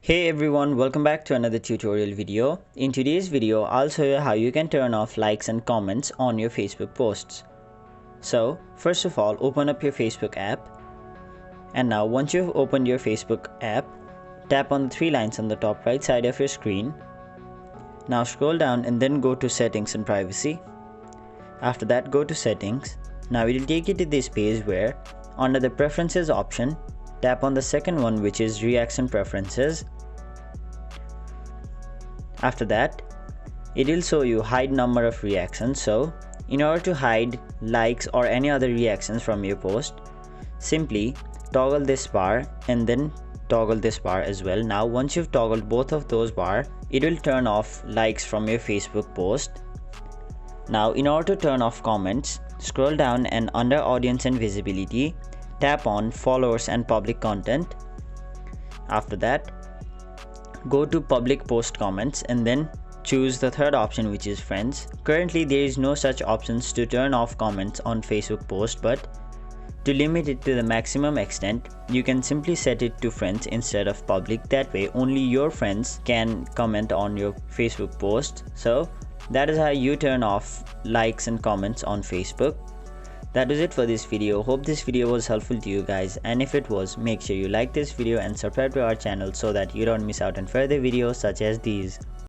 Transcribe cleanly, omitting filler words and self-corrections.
Hey everyone, welcome back to another tutorial video. In today's video, I'll show you how you can turn off likes and comments on your Facebook posts. So, first of all, open up your Facebook app. And now once you've opened your Facebook app, tap on the three lines on the top right side of your screen. Now scroll down and then go to Settings and Privacy. After that, go to Settings. Now it will take you to this page where, under the Preferences option, tap on the second one, which is Reaction Preferences. After that, it will show you hide number of reactions. So in order to hide likes or any other reactions from your post, simply toggle this bar and then toggle this bar as well. Now once you've toggled both of those bars, it will turn off likes from your Facebook post. Now in order to turn off comments, scroll down and under Audience and Visibility, tap on Followers and Public Content. After that, go to Public Post Comments and then choose the third option, which is Friends. Currently there is no such options to turn off comments on Facebook post, but to limit it to the maximum extent, you can simply set it to Friends instead of Public. That way only your friends can comment on your Facebook post. So that is how you turn off likes and comments on Facebook. That was it for this video. Hope this video was helpful to you guys, and if it was, make sure you like this video and subscribe to our channel so that you don't miss out on further videos such as these.